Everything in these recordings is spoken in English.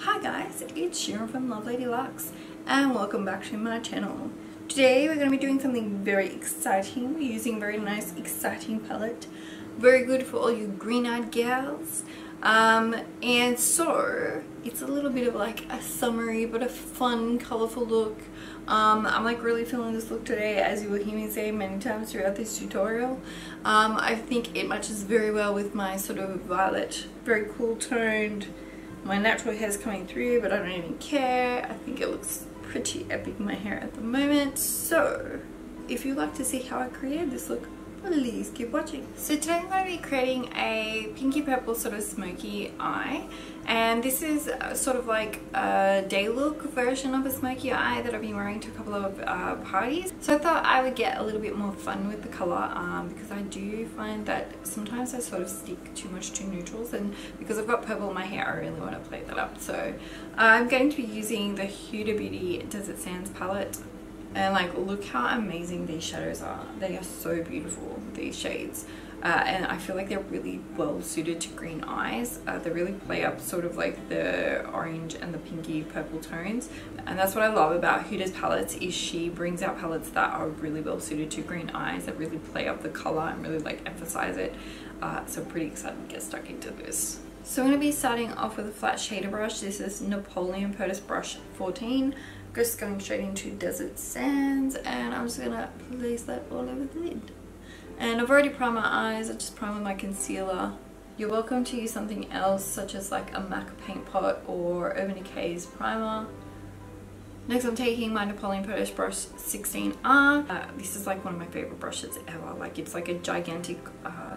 Hi guys, it's Sharon from Little Luxes and welcome back to my channel. Today we're going to be doing something very exciting. We're using a very nice exciting palette. Very good for all you green-eyed gals. And so it's a little bit of like a summery but a fun, colourful look. I'm like really feeling this look today, as you will hear me say many times throughout this tutorial. I think it matches very well with my sort of violet, very cool toned. My natural hair is coming through, but I don't even care. I think it looks pretty epic in my hair at the moment. So if you'd like to see how I created this look, please keep watching. So today I'm going to be creating a pinky purple sort of smoky eye, and this is sort of like a day look version of a smoky eye that I've been wearing to a couple of parties. So I thought I would get a little bit more fun with the colour because I do find that sometimes I sort of stick too much to neutrals, and because I've got purple in my hair I really want to play that up. So I'm going to be using the Huda Beauty Desert Sands palette. And like, look how amazing these shadows are. They are so beautiful, these shades. And I feel like they're really well suited to green eyes. They really play up sort of like the orange and the pinky purple tones. And that's what I love about Huda's palettes, is she brings out palettes that are really well suited to green eyes, that really play up the color and really like emphasize it. So I'm pretty excited to get stuck into this. So I'm going to be starting off with a flat shader brush. This is Napoleon Purtis brush 14. Just going straight into Desert Sands, and I'm just gonna place that all over the lid. And I've already primed my eyes. I just primed with my concealer. You're welcome to use something else, such as like a MAC paint pot or Urban Decay's primer. Next I'm taking my Napoleon Purtis brush 16R. This is like one of my favorite brushes ever. Like, it's like a gigantic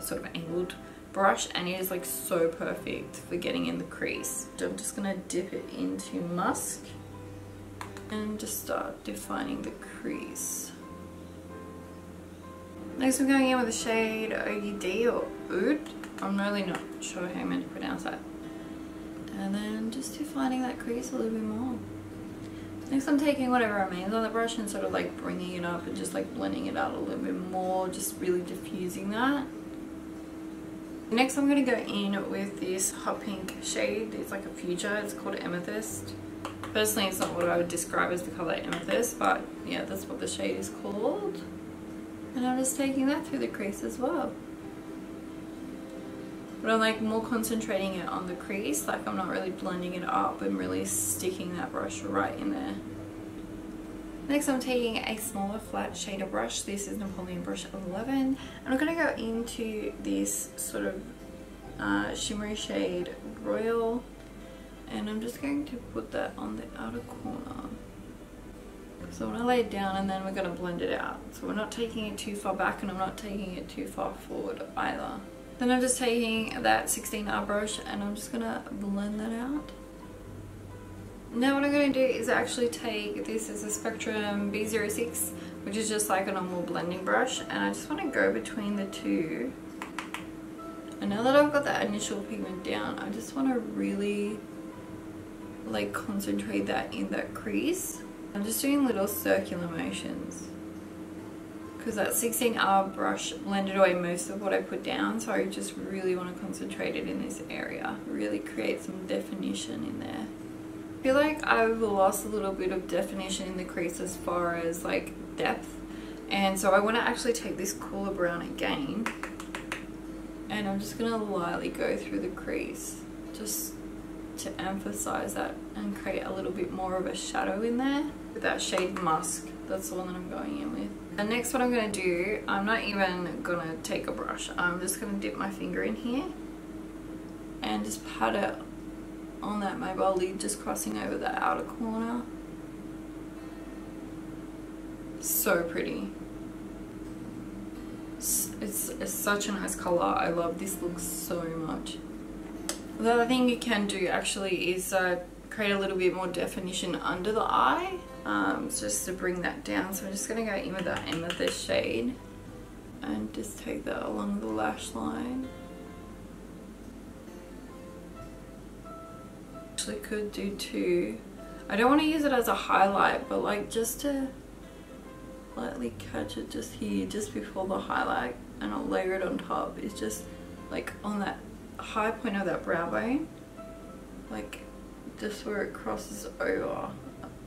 sort of angled brush, and it is like so perfect for getting in the crease. So I'm just gonna dip it into musk and just start defining the crease. Next I'm going in with the shade OUD or Oud. I'm really not sure how I'm meant to pronounce that. And then just defining that crease a little bit more. Next I'm taking whatever remains on the brush and sort of like bringing it up and just like blending it out a little bit more, just really diffusing that. Next I'm going to go in with this hot pink shade. It's like a fuchsia. It's called Amethyst. Personally, it's not what I would describe as the colour Amethyst, but yeah, that's what the shade is called. And I'm just taking that through the crease as well. But I'm like more concentrating it on the crease, like I'm not really blending it up and really sticking that brush right in there. Next I'm taking a smaller flat shader brush. This is Napoleon brush 11, and I'm going to go into this sort of shimmery shade Royal. And I'm just going to put that on the outer corner. So when I lay it down, and then we're going to blend it out. So we're not taking it too far back, and I'm not taking it too far forward either. Then I'm just taking that 16R brush and I'm just going to blend that out. Now what I'm going to do is actually take, this is a Spectrum B06, which is just like a normal blending brush, and I just want to go between the two. And now that I've got that initial pigment down, I just want to really like concentrate that in that crease. I'm just doing little circular motions because that 16R brush blended away most of what I put down, so I just really want to concentrate it in this area, really create some definition in there. I feel like I've lost a little bit of definition in the crease as far as like depth, and so I want to actually take this cooler brown again, and I'm just going to lightly go through the crease just to emphasize that and create a little bit more of a shadow in there with that shade Musk. That's the one that I'm going in with. And next what I'm going to do, I'm not even going to take a brush, I'm just going to dip my finger in here and just pat it on that mobile lid, just crossing over the outer corner. So pretty. It's such a nice colour. I love this look so much. The other thing you can do actually is create a little bit more definition under the eye, just to bring that down. So I'm just going to go in with that Amethyst shade and just take that along the lash line. Actually could do two. I don't want to use it as a highlight, but like just to lightly catch it just here, just before the highlight, and I'll layer it on top. It's just like on that high point of that brow bone, like just where it crosses over,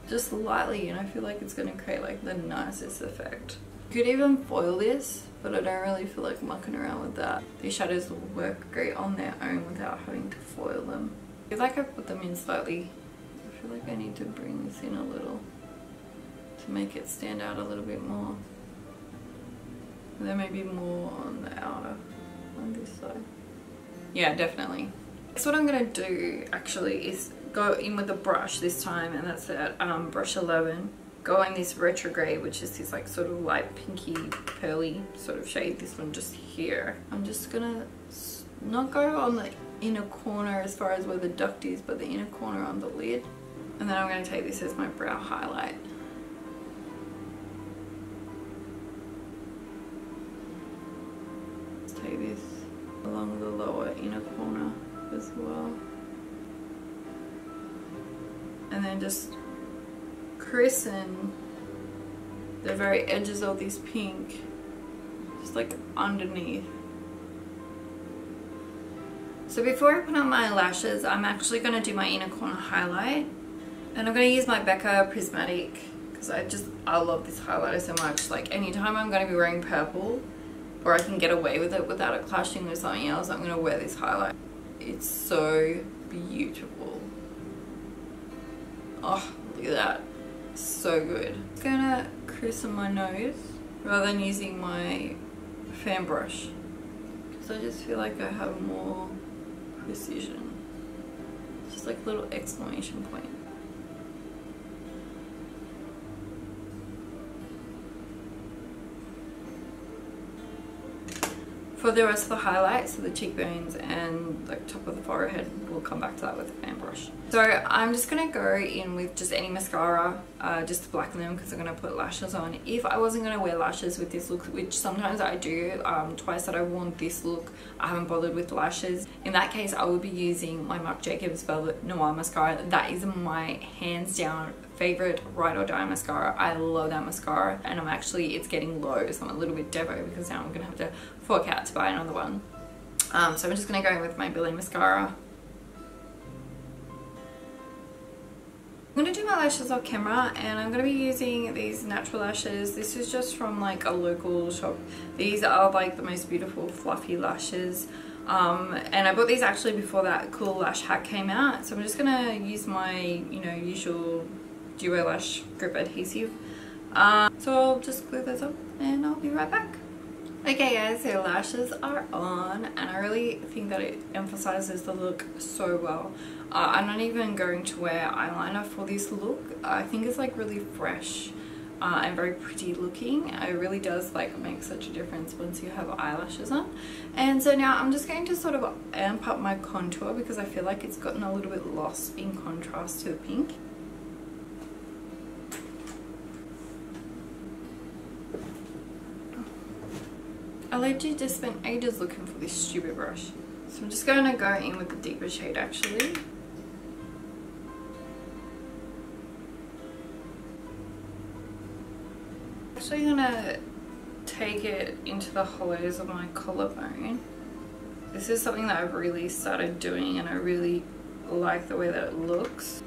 just lightly, and I feel like it's going to create like the nicest effect. You could even foil this, but I don't really feel like mucking around with that. These shadows will work great on their own without having to foil them. I feel like I put them in slightly. I feel like I need to bring this in a little to make it stand out a little bit more. And there may be more on the outer, on this side. Yeah, definitely. So what I'm going to do actually is go in with a brush this time, and that's at brush 11. Go in this retrograde, which is this like sort of light pinky pearly sort of shade. This one just here. I'm just gonna not go on the inner corner as far as where the duct is, but the inner corner on the lid. And then I'm going to take this as my brow highlight. Let's take this along the lower inner corner as well. And then just christen the very edges of this pink, just like underneath. So before I put on my lashes, I'm actually going to do my inner corner highlight, and I'm going to use my Becca Prismatic because I love this highlighter so much. Like anytime I'm going to be wearing purple, or I can get away with it without it clashing with something else, I'm going to wear this highlight. It's so beautiful. Oh, look at that. So good. I'm just gonna christen my nose rather than using my fan brush because I just feel like I have more precision. Just like a little exclamation point. For the rest of the highlights, so the cheekbones and like top of the forehead, we'll come back to that with a fan brush. So I'm just gonna go in with just any mascara, just to blacken them because I'm gonna put lashes on. If I wasn't gonna wear lashes with this look, which sometimes I do, twice that I worn this look, I haven't bothered with lashes. In that case, I will be using my Marc Jacobs Velvet Noir mascara. That is my hands down favorite ride or die mascara. I love that mascara, and it's getting low, so I'm a little bit devo because now I'm gonna have to fork out to buy another one. So I'm just gonna go in with my Billie mascara. I'm gonna do my lashes off camera, and I'm gonna be using these natural lashes. This is just from like a local shop. These are like the most beautiful fluffy lashes. And I bought these actually before that cool lash hack came out. So I'm just gonna use my, usual duo lash grip adhesive. So I'll just glue those up and I'll be right back. Okay guys, so lashes are on, and I really think that it emphasizes the look so well. I'm not even going to wear eyeliner for this look. I think it's like really fresh and very pretty looking. It really does like make such a difference once you have eyelashes on. And so now I'm just going to sort of amp up my contour because I feel like it's gotten a little bit lost in contrast to the pink. I literally just spent ages looking for this stupid brush. So I'm just going to go in with the deeper shade actually. Actually gonna take it into the hollows of my collarbone. This is something that I've really started doing, and I really like the way that it looks.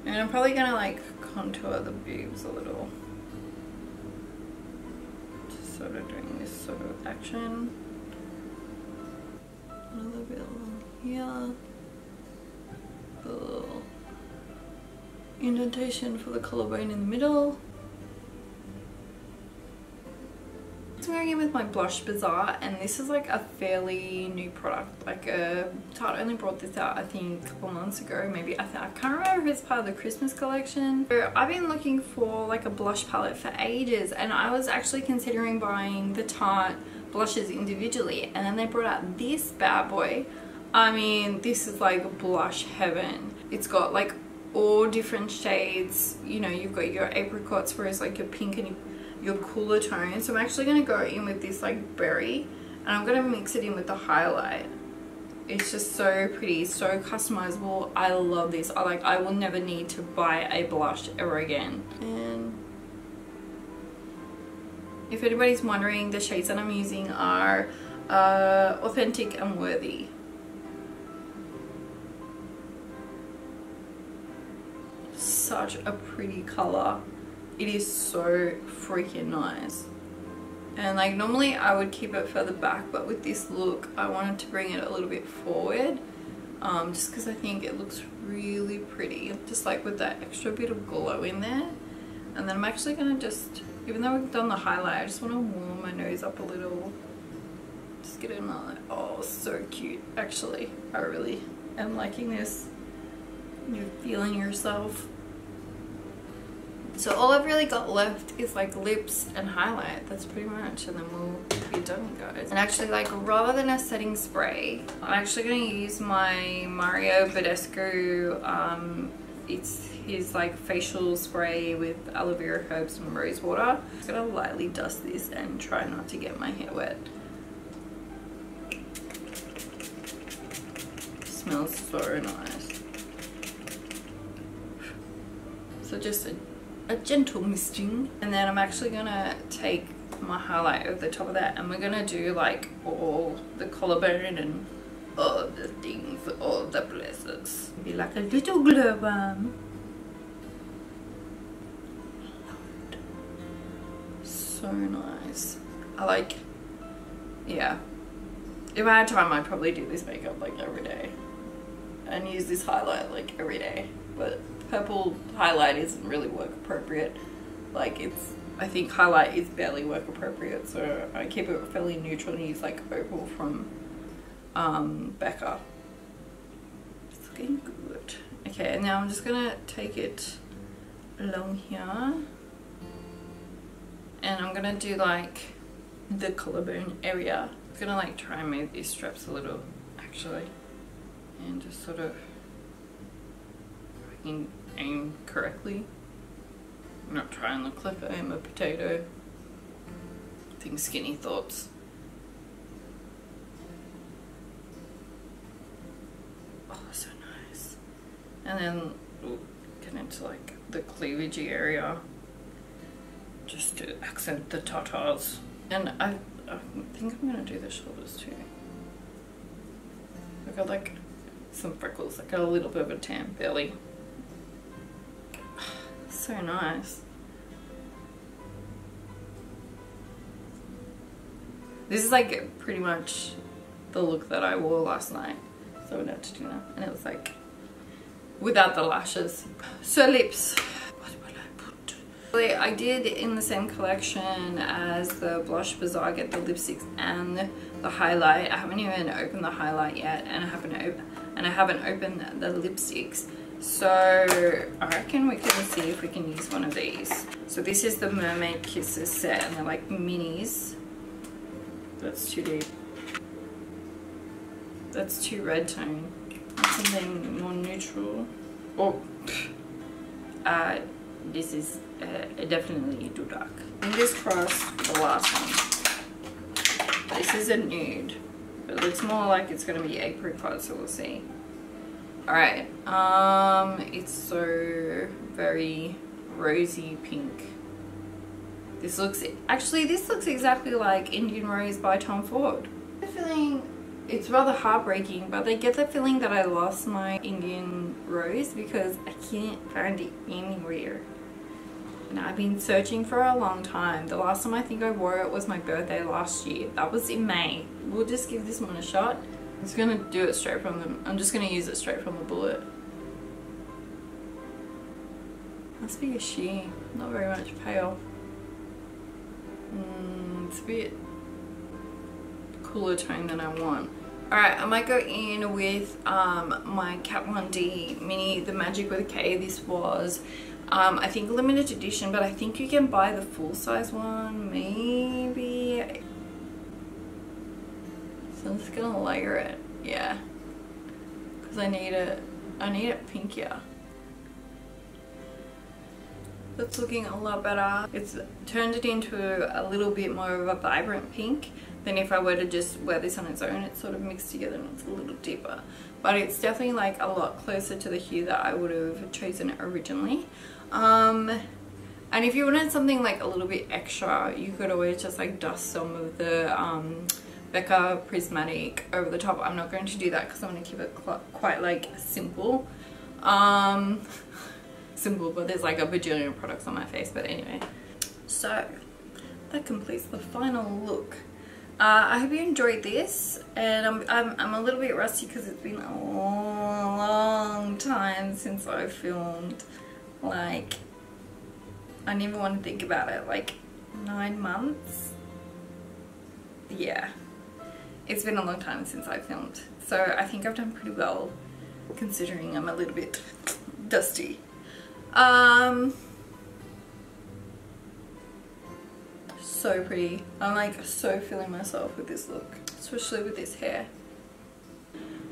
And I'm probably gonna like contour the boobs a little. Just sort of doing this sort of action. A little bit along here. A little indentation for the collarbone in the middle. I'm going in with my blush Bazaar, and this is like a fairly new product. Like Tarte only brought this out I think a couple months ago, maybe. I can't remember if it's part of the Christmas collection. So I've been looking for like a blush palette for ages, and I was actually considering buying the Tarte blushes individually, and then they brought out this bad boy. I mean, this is like blush heaven. It's got like all different shades. You've got your apricots, whereas like your pink and your cooler tone. So I'm actually going to go in with this like berry, and I'm going to mix it in with the highlight. It's just so pretty, so customizable. I love this. I will never need to buy a blush ever again. And if anybody's wondering, the shades that I'm using are Authentic and Worthy. such a pretty color. It is so freaking nice. And like normally I would keep it further back, but with this look I wanted to bring it a little bit forward, just because I think it looks really pretty, just like with that extra bit of glow in there. And then I'm actually gonna just, even though we've done the highlight, I just want to warm my nose up a little. Just get it another, oh so cute. Actually I really am liking this. You're feeling yourself. So all I've really got left is like lips and highlight. That's pretty much, and then we'll be done, guys. And actually, like, rather than a setting spray, I'm actually going to use my Mario Badescu, it's his like facial spray with aloe vera, herbs and rosewater. I'm just going to lightly dust this and try not to get my hair wet. Smells so nice. So just a gentle misting, and then I'm actually gonna take my highlight over the top of that, and we're gonna do like all the collarbone and all the things, all the places. Be like a little glow bomb. So nice. I like, yeah. If I had time, I'd probably do this makeup like every day and use this highlight like every day, but purple highlight isn't really work appropriate. Like it's, I think highlight is barely work appropriate, so I keep it fairly neutral and use like opal from Becca. It's looking good. Okay, and now I'm just gonna take it along here, and I'm gonna do like the collarbone area. I'm gonna like try and move these straps a little actually, and just sort of aim correctly. I'm not trying to look like I am a potato. Think skinny thoughts. Oh, so nice. And then we'll get into like the cleavagey area, just to accent the tatas. And I think I'm gonna do the shoulders too. I've got like some freckles. I got a little bit of a tan belly. So nice. This is like pretty much the look that I wore last night, so I went out to dinner, and it was like without the lashes. So lips, what will I put? I did in the same collection as the blush Bazaar, get the lipsticks and the highlight. I haven't even opened the highlight yet, and I haven't opened the lipsticks. So I reckon we can see if we can use one of these. So this is the Mermaid Kisses set, and they're like minis. That's too deep. That's too red tone. Something more neutral. Oh, this is definitely too dark. Fingers crossed the last one. This is a nude, but it looks more like it's gonna be apricot, so we'll see. Alright, it's so very rosy pink. This looks exactly like Indian Rose by Tom Ford. I have a feeling it's rather heartbreaking, but I get the feeling that I lost my Indian Rose because I can't find it anywhere. And I've been searching for a long time. The last time I think I wore it was my birthday last year. That was in May. We'll just give this one a shot. I'm just gonna do it straight from the, I'm just gonna use it straight from the bullet. Must be a sheer, not very much pale. It's a bit cooler tone than I want. Alright, I might go in with my Kat Von D mini, the Magic with a K. This was, I think limited edition, but I think you can buy the full size one, maybe. So I'm just gonna layer it, yeah, because I need it pinkier. That's looking a lot better. It's turned it into a little bit more of a vibrant pink than if I were to just wear this on its own. It's sort of mixed together and it's a little deeper, but it's definitely like a lot closer to the hue that I would have chosen originally. And if you wanted something like a little bit extra, you could always just like dust some of the Becca Prismatic over the top. I'm not going to do that because I want to keep it quite like simple. simple, but there's like a bajillion products on my face. But anyway, so that completes the final look. I hope you enjoyed this, and I'm a little bit rusty because it's been a long time since I filmed. Like, I never want to think about it, like 9 months. Yeah, it's been a long time since I filmed, so I think I've done pretty well considering I'm a little bit dusty. So pretty. I'm like so feeling myself with this look, especially with this hair.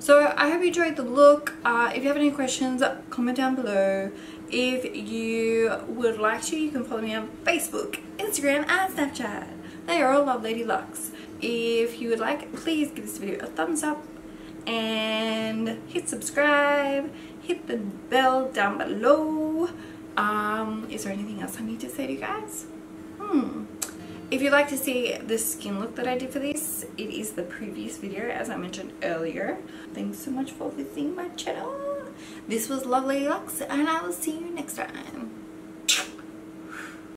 So I hope you enjoyed the look. If you have any questions, comment down below. If you would like to, you can follow me on Facebook, Instagram and Snapchat. They are all Little Luxes. If you would like, please give this video a thumbs up and hit subscribe, hit the bell down below. Is there anything else I need to say to you guys? If you'd like to see the skin look that I did for this, it is the previous video as I mentioned earlier. Thanks so much for visiting my channel. This was Little Luxes, and I will see you next time.